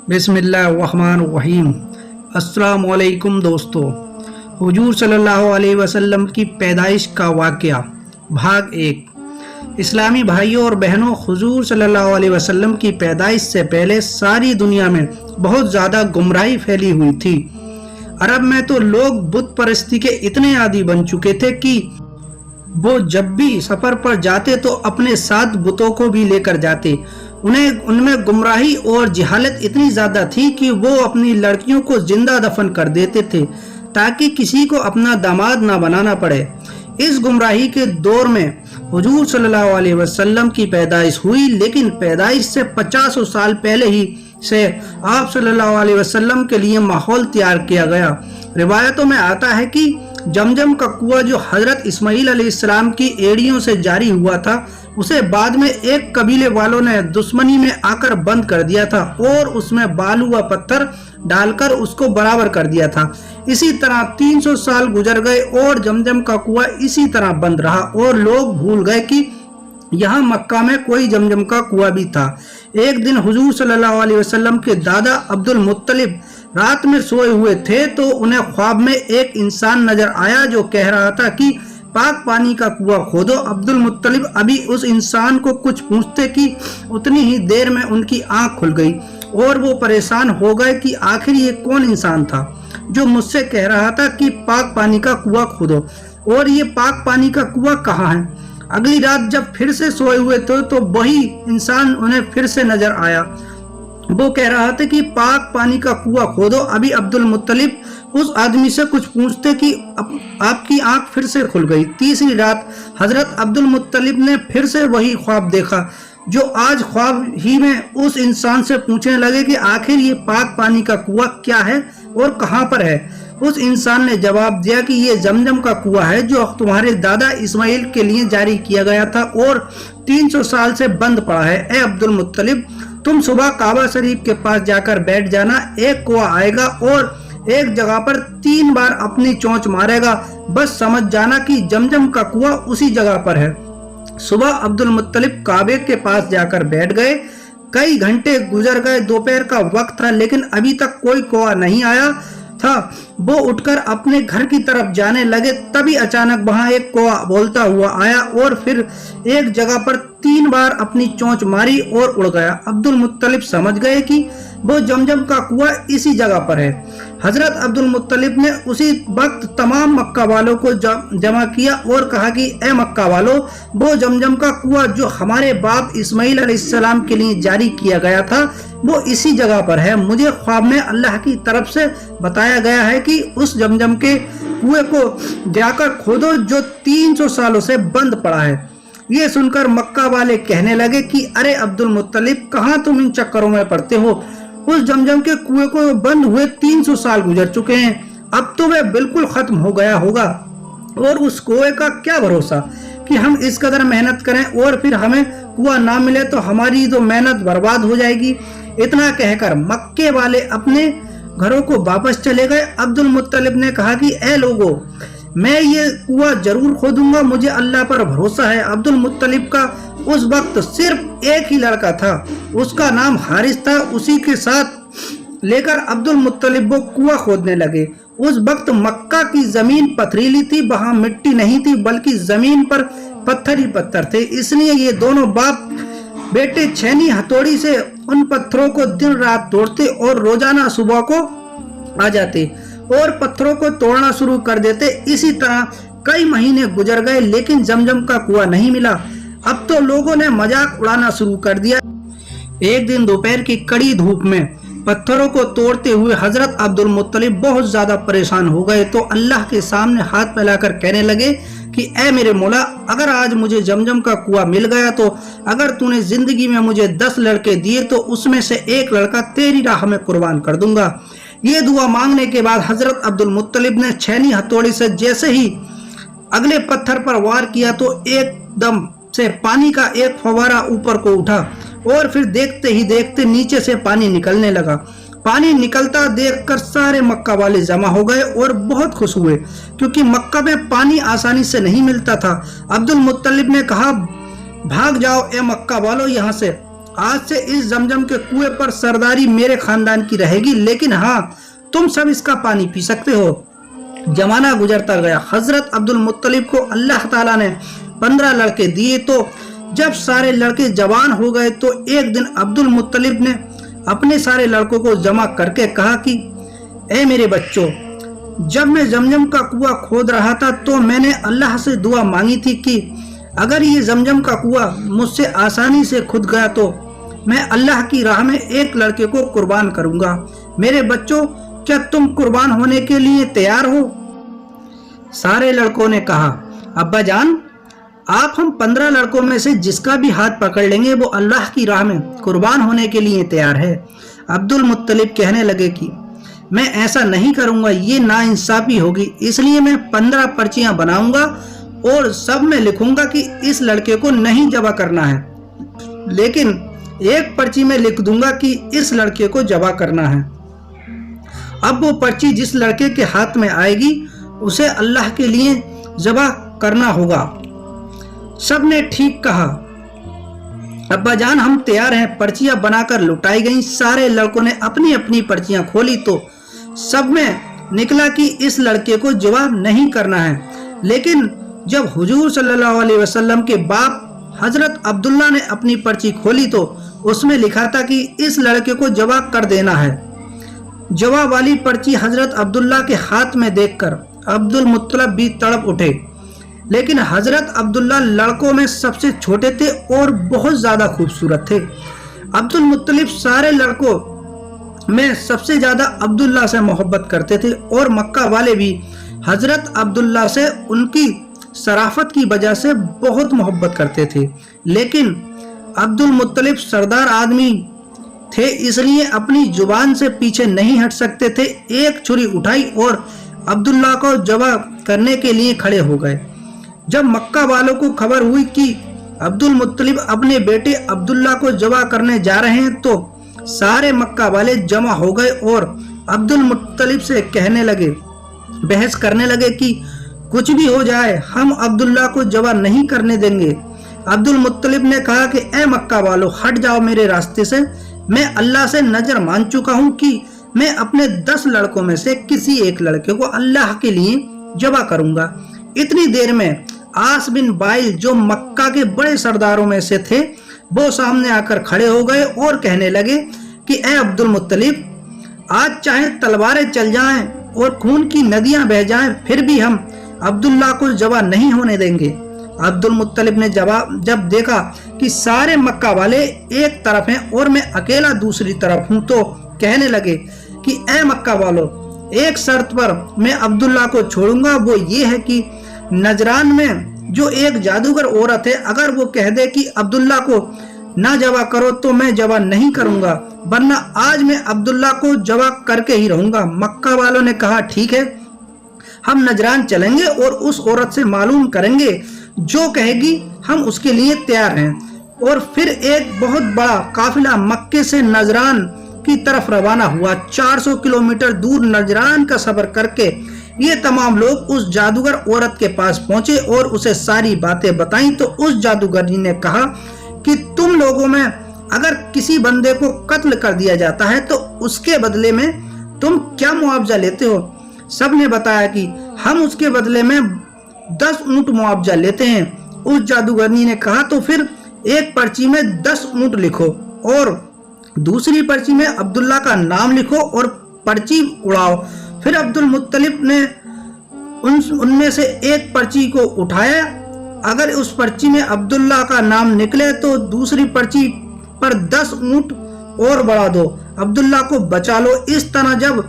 بسم اللہ الرحمن الرحیم۔ السلام علیکم دوستو، حضور صلی اللہ علیہ وسلم کی پیدائش کا واقعہ بھاگ 1۔ اسلامی بھائیوں اور بہنوں، حضور صلی اللہ علیہ وسلم کی پیدائش سے پہلے ساری دنیا میں بہت زیادہ گمراہی پھیلی ہوئی تھی۔ عرب میں تو لوگ بت پرستی کے اتنے عادی بن چکے تھے کہ وہ جب بھی سفر پر جاتے تو اپنے ساتھ بتوں کو بھی لے کر جاتے۔ ان میں گمراہی اور جہالت اتنی زیادہ تھی کہ وہ اپنی لڑکیوں کو زندہ دفن کر دیتے تھے تاکہ کسی کو اپنا داماد نہ بنانا پڑے۔ اس گمراہی کے دور میں حضور صلی اللہ علیہ وسلم کی پیدائش ہوئی، لیکن پیدائش سے 50 سال پہلے ہی سے آپ صلی اللہ علیہ وسلم کے لیے ماحول تیار کیا گیا۔ روایتوں میں آتا ہے کہ جمجم کا کنواں جو حضرت اسماعیل علیہ السلام کی ایڑیوں سے جاری ہوا تھا، اسے بعد میں ایک قبیلے والوں نے دشمنی میں آ کر بند کر دیا تھا اور اس میں بالو و پتھر ڈال کر اس کو برابر کر دیا تھا۔ اسی طرح 300 سال گزر گئے اور جمجم کا کنواں اسی طرح بند رہا اور لوگ بھول گئے کہ یہاں مکہ میں کوئی جمجم کا کنواں بھی تھا۔ ایک دن حضور صلی اللہ علیہ وسلم کے دادا عبد المطلب رات میں سوئے ہوئے تھے تو انہیں خواب میں ایک انسان نظر آیا جو کہہ رہا تھا کہ پاک پانی کا کنواں کھودو۔ عبد المطلب ابھی اس انسان کو کچھ پوچھتے کہ اتنی ہی دیر میں ان کی آنکھ کھل گئی اور وہ پریشان ہو گئے کہ آخر یہ کون انسان تھا جو مجھ سے کہہ رہا تھا کہ پاک پانی کا کنواں کھودو، اور یہ پاک پانی کا کنواں کہاں ہے؟ اگلی رات جب پھر سے سوئے ہوئے تھے تو وہی انسان انہیں پھر سے نظر آیا۔ وہ کہہ رہا تھا کہ پاک پانی کا کنواں کھودو۔ ابھی عبد المطلب اس آدمی سے کچھ پوچھتے کہ آپ کی آنکھ پھر سے کھل گئی۔ تیسری رات حضرت عبد المطلب نے پھر سے وہی خواب دیکھا جو آج خواب ہی میں اس انسان سے پوچھنے لگے کہ آخر یہ پاک پانی کا کنواں کیا ہے اور کہاں پر ہے؟ اس انسان نے جواب دیا کہ یہ زمزم کا کنواں ہے جو تمہارے دادا اسماعیل کے لیے جاری کیا گیا تھا اور 300 سال سے بند پڑا ہے۔ اے عبد المطلب، تم صبح کعبہ شریف کے پاس جا کر بیٹھ جانا، ایک کنواں آئے گا اور ایک جگہ پر 3 بار اپنی چونچ مارے گا، بس سمجھ جانا کہ جمجم کا کنواں اسی جگہ پر ہے۔ صبح عبد المطلب کعبے کے پاس جا کر بیٹھ گئے۔ کئی گھنٹے گزر گئے، دوپہر کا وقت تھا لیکن ابھی تک کوئی کنواں نہیں آیا تھا۔ وہ اٹھ کر اپنے گھر کی طرف جانے لگے، تبھی اچانک وہاں ایک کنواں بولتا ہوا آیا اور پھر ایک جگہ پر 3 بار اپنی چونچ ماری اور اڑ گیا۔ عبد المطلب سمجھ گئے کہ وہ جمجم کا کنواں اسی جگہ پر ہے۔ حضرت عبد المطلب نے اسی وقت تمام مکہ والوں کو جمع کیا اور کہا کہ اے مکہ والوں، وہ جمجم کا کنواں جو ہمارے باپ اسماعیل علیہ السلام کے لیے جاری کیا گیا تھا وہ اسی جگہ پر ہے۔ مجھے خواب میں اللہ کی طرف سے بتایا گیا ہے کہ اس جمجم کے کنویں کو جا کر کھودو جو 300 سالوں سے بند پڑا ہے۔ یہ سن کر مکہ والے کہنے لگے کہ ارے عبد المطلب، کہاں تم ان چکروں میں پڑتے ہو؟ اس جمجم کے کنویں کو بند ہوئے 300 سال گزر چکے ہیں، اب تو وہ بالکل ختم ہو گیا ہوگا، اور اس کنویں کا کیا بھروسہ کہ ہم اس قدر محنت کریں اور پھر ہمیں کنواں نہ ملے تو ہماری تو محنت برباد ہو جائے گی۔ اتنا کہہ کر مکے والے اپنے گھروں کو واپس چلے گئے۔ عبد المطلب نے کہا کہ اے لوگو، میں یہ کنواں ضرور کھودوں گا، مجھے اللہ پر بھروسہ ہے۔ عبد المطلب کا اس وقت صرف ایک ہی لڑکا تھا، اس کا نام حارث تھا۔ اسی کے ساتھ لے کر عبد المطلب وہ کنواں کھودنے لگے۔ اس وقت مکہ کی زمین پتھریلی تھی، وہاں مٹی نہیں تھی بلکہ زمین پر پتھر ہی پتھر تھے، اس لیے یہ دونوں باپ بیٹے چھینی ہتھوڑی سے ان پتھروں کو دن رات توڑتے اور روزانہ صبح کو آ جاتے اور پتھروں کو توڑنا شروع کر دیتے۔ اسی طرح کئی مہینے گزر گئے لیکن زمزم کا کنواں نہیں ملا۔ اب تو لوگوں نے مذاق اڑانا شروع کر دیا۔ ایک دن دوپہر کی کڑی دھوپ میں پتھروں کو توڑتے ہوئے حضرت عبد المطلب بہت زیادہ پریشان ہو گئے تو اللہ کے سامنے ہاتھ پھیلا کر کہنے لگے کہ اے میرے مولا، اگر آج مجھے جمجم کا کنواں مل گیا تو اگر تو نے زندگی میں مجھے 10 لڑکے دیے تو اس میں سے ایک لڑکا تیری راہ میں قربان کر دوں گا۔ یہ دعا مانگنے کے بعد حضرت عبد المطلب نے چھینی ہتھوڑی سے جیسے ہی اگلے پتھر پر وار کیا تو ایک دم سے پانی کا ایک فوارہ اوپر کو اٹھا اور پھر دیکھتے ہی دیکھتے نیچے سے پانی نکلنے لگا۔ پانی نکلتا دیکھ کر سارے مکہ والے جمع ہو گئے اور بہت خوش ہوئے کیونکہ مکہ میں پانی آسانی سے نہیں ملتا تھا۔ عبد المطلب نے کہا بھاگ جاؤ اے مکہ والو یہاں سے، आज से इस जमजम के कुएं पर सरदारी मेरे खानदान की रहेगी, लेकिन हाँ, तुम सब इसका पानी पी सकते हो। जमाना गुजरता गया। हजरत अब्दुल मुत्तलिब को अल्लाह ताला ने 15 लड़के दिए। तो जब सारे लड़के जवान हो गए तो एक दिन अब्दुल मुत्तलिब ने अपने सारे लड़कों को जमा करके कहा कि ए मेरे बच्चों, जब मैं जमजम का कुआं खोद रहा था तो मैंने अल्लाह से दुआ मांगी थी कि अगर ये जमजम का कुआं मुझसे आसानी से खुद गया तो मैं अल्लाह की राह में एक लड़के को कुर्बान करूंगा। मेरे बच्चों, क्या तुम कुर्बान होने के लिए तैयार हो? सारे लड़कों ने कहा, अब्बा जान, आप हम 15 लड़कों में से जिसका भी हाथ पकड़ लेंगे वो अल्लाह की राह में कुर्बान होने के लिए तैयार है। अब्दुल मुत्तलिब कहने लगे कि मैं ऐसा नहीं करूंगा, ये नाइंसाफी होगी, इसलिए मैं 15 पर्चियां बनाऊंगा और सब में लिखूंगा कि इस लड़के को नहीं जबा करना है, लेकिन एक पर्ची में लिख दूंगा कि इस लड़के को जबा करना है। अब वो पर्ची जिस लड़के के हाथ में आएगी उसे अल्लाह के लिए जबा करना होगा। सब ने ठीक कहा, अब्बा जान हम तैयार हैं। पर्चियां बनाकर लुटाई गईं। सारे लड़कों ने अपनी अपनी पर्चियां खोली तो सब में निकला कि इस लड़के को जवाब नहीं करना है। लेकिन जब हुजूर सल्लल्लाहु अलैहि वसल्लम के बाप हजरत अब्दुल्ला ने अपनी पर्ची खोली तो उसमें लिखा था कि इस लड़के को जवाब कर देना है। जवाब वाली पर्ची हजरत अब्दुल्ला के हाथ में देखकर अब्दुल मुत्तलिब भी तड़प उठे। लेकिन हजरत अब्दुल्ला लड़कों में सबसे छोटे थे और बहुत ज्यादा खूबसूरत थे। अब्दुल मुत्तलिब सारे लड़कों में सबसे ज्यादा अब्दुल्ला से मोहब्बत करते थे और मक्का वाले भी हजरत अब्दुल्ला से उनकी शराफत की वजह से बहुत मोहब्बत करते थे। लेकिन अब्दुल मुत्तलिब सरदार आदमी थे, इसलिए अपनी जुबान से पीछे नहीं हट सकते थे। एक छुरी उठाई और अब्दुल्ला को जवाब करने के लिए खड़े हो गए। जब मक्का वालों को खबर हुई कि अब्दुल मुत्तलिब अपने बेटे अब्दुल्ला को जवा करने जा रहे हैं तो सारे मक्का वाले जमा हो गए और अब्दुल मुत्तलिब से कहने लगे, बहस करने लगे कि कुछ भी हो जाए हम अब्दुल्ला को जवा नहीं करने देंगे। अब्दुल मुत्तलिब ने कहा कि ए मक्का वालों, हट जाओ मेरे रास्ते से। मैं अल्लाह से नजर मान चुका हूँ कि मैं अपने 10 लड़कों में से किसी एक लड़के को अल्लाह के लिए जबा करूंगा। इतनी देर में आस बिन बाइल जो मक्का के बड़े सरदारों में से थे वो सामने आकर खड़े हो गए और कहने लगे कि ए अब्दुल मुत्तलिब, आज चाहे तलवारें चल जाएं और खून की नदियां बह जाएं, फिर भी हम अब्दुल्ला को जबा नहीं होने देंगे। अब्दुल मुत्तलिब ने जब देखा कि सारे मक्का वाले एक तरफ हैं और मैं अकेला दूसरी तरफ हूं तो कहने लगे कि ए मक्का वालों, एक शर्त पर मैं अब्दुल्ला को छोड़ूंगा, वो ये है कि नजरान में जो एक जादूगर औरत है, अगर वो कह दे कि अब्दुल्ला को ना जवा करो तो मैं जवा नहीं करूंगा, वरना आज मैं अब्दुल्ला को जवा करके ही रहूंगा। मक्का वालों ने कहा ठीक है, हम नजरान चलेंगे और उस औरत से मालूम करेंगे, जो कहेगी हम उसके लिए तैयार हैं। और फिर एक बहुत बड़ा काफिला मक्के से नजरान की तरफ रवाना हुआ। 400 किलोमीटर दूर नजरान का सफर करके ये तमाम लोग उस जादूगर औरत के पास पहुंचे और उसे सारी बातें बताईं तो उस जादूगरनी ने कहा कि तुम लोगों में अगर किसी बंदे को कत्ल कर दिया जाता है तो उसके बदले में तुम क्या मुआवजा लेते हो? सब ने बताया कि हम उसके बदले में 10 ऊंट मुआवजा लेते हैं। उस जादूगरनी ने कहा तो फिर एक पर्ची में 10 ऊंट लिखो और दूसरी पर्ची में अब्दुल्ला का नाम लिखो और पर्ची उड़ाओ। फिर अब्दुल मुत्तलिब ने उनमें से एक पर्ची को उठाया। अगर उस पर्ची में अब्दुल्ला का नाम निकले तो दूसरी पर्ची पर 10 ऊंट और बढ़ा दो, अब्दुल्ला को बचा लो। इस तरह जब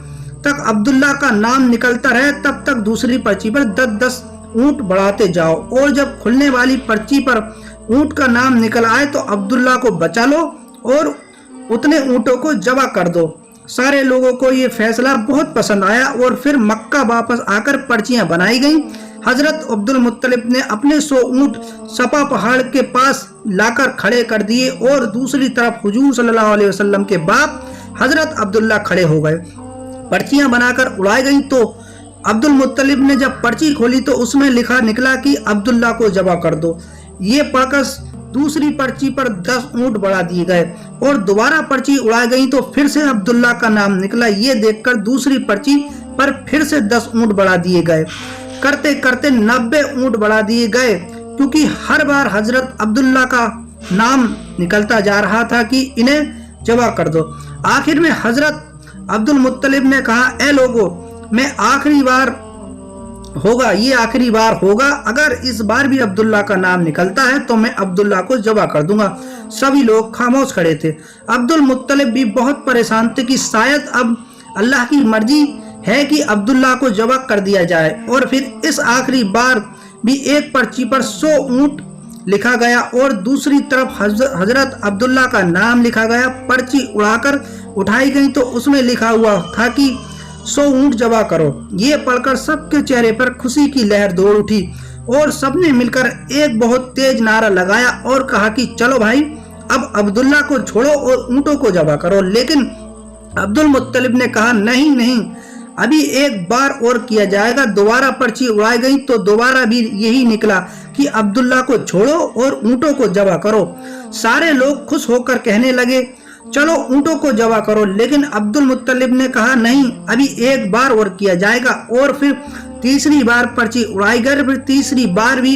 तक अब्दुल्ला का नाम निकलता रहे तब तक दूसरी पर्ची पर 10-10 ऊंट बढ़ाते जाओ और जब खुलने वाली पर्ची पर ऊंट का नाम निकल आए तो अब्दुल्ला को बचा लो और उतने ऊंटों को जबा कर दो। सारे लोगों को ये फैसला बहुत पसंद आया और फिर मक्का वापस आकर पर्चियां बनाई गईं। हजरत अब्दुल मुत्तलिब ने अपने 100 ऊंट सपा पहाड़ के पास लाकर खड़े कर दिए और दूसरी तरफ हुजूर सल्लल्लाहु अलैहि वसल्लम के बाप हजरत अब्दुल्ला खड़े हो गए। पर्चियां बनाकर उड़ाई गईं तो अब्दुल मुत्तलिब ने जब पर्ची खोली तो उसमें लिखा निकला कि अब्दुल्ला को जबा कर दो। ये पढ़कर दूसरी पर्ची पर 10 ऊंट बढ़ा दिए गए और दोबारा पर्ची उड़ाई गई तो फिर से अब्दुल्ला का नाम निकला। ये देखकर दूसरी पर्ची पर फिर से 10 ऊंट बढ़ा दिए गए। करते करते 90 ऊंट बढ़ा दिए गए, क्योंकि हर बार हजरत अब्दुल्ला का नाम निकलता जा रहा था कि इन्हें जबा कर दो। आखिर में हजरत अब्दुल मुत्तलिब ने कहा, ए लोगो, मैं आखिरी बार होगा, ये आखिरी बार होगा। अगर इस बार भी अब्दुल्ला का नाम निकलता है तो मैं अब्दुल्ला को जबा कर दूंगा। सभी लोग खामोश खड़े थे। अब्दुल मुत्तलिब भी बहुत परेशान थे कि शायद अब अल्लाह की मर्जी है कि अब्दुल्ला को जबा कर दिया जाए। और फिर इस आखिरी बार भी एक पर्ची पर 100 ऊंट लिखा गया और दूसरी तरफ हजरत अब्दुल्ला का नाम लिखा गया। पर्ची उड़ाकर उठाई गई तो उसमें लिखा हुआ था कि 100 ऊंट जबा करो। ये पढ़कर सबके चेहरे पर खुशी की लहर दौड़ उठी और सबने मिलकर एक बहुत तेज नारा लगाया और कहा कि चलो भाई, अब अब्दुल्ला को छोड़ो और ऊंटों को जबा करो। लेकिन अब्दुल मुत्तलिब ने कहा, नहीं नहीं, अभी एक बार और किया जाएगा। दोबारा पर्ची उड़ाई गई तो दोबारा भी यही निकला कि अब्दुल्ला को छोड़ो और ऊंटों को जबा करो। सारे लोग खुश होकर कहने लगे, चलो ऊंटों को जबा करो। लेकिन अब्दुल मुत्तलिब ने कहा, नहीं, अभी एक बार और किया जाएगा। और फिर तीसरी बार पर्ची उड़ाई गई। फिर तीसरी बार भी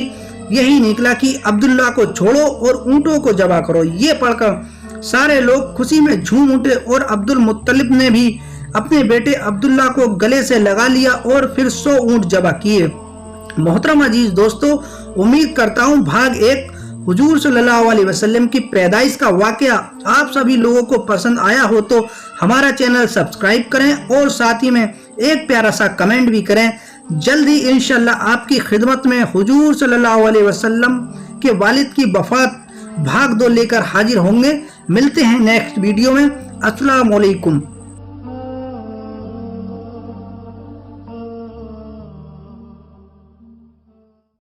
यही निकला कि अब्दुल्ला को छोड़ो और ऊंटों को जबा करो। ये पढ़कर सारे लोग खुशी में झूम उठे और अब्दुल मुत्तलिब ने भी अपने बेटे अब्दुल्ला को गले से लगा लिया और फिर 100 ऊंट जबा किए। मोहतरम अजीज दोस्तों, उम्मीद करता हूँ भाग 1 हुजूर सल्लल्लाहु अलैहि वसल्लम की पैदाइश का वाकया आप सभी लोगों को पसंद आया हो तो हमारा चैनल सब्सक्राइब करें और साथ ही में एक प्यारा सा कमेंट भी करें। जल्द ही इंशाल्लाह आपकी खिदमत में हुजूर सल्लल्लाहु अलैहि वसल्लम के वालिद की वफात भाग 2 लेकर हाजिर होंगे। मिलते हैं नेक्स्ट वीडियो में। अस्सलाम वालेकुम।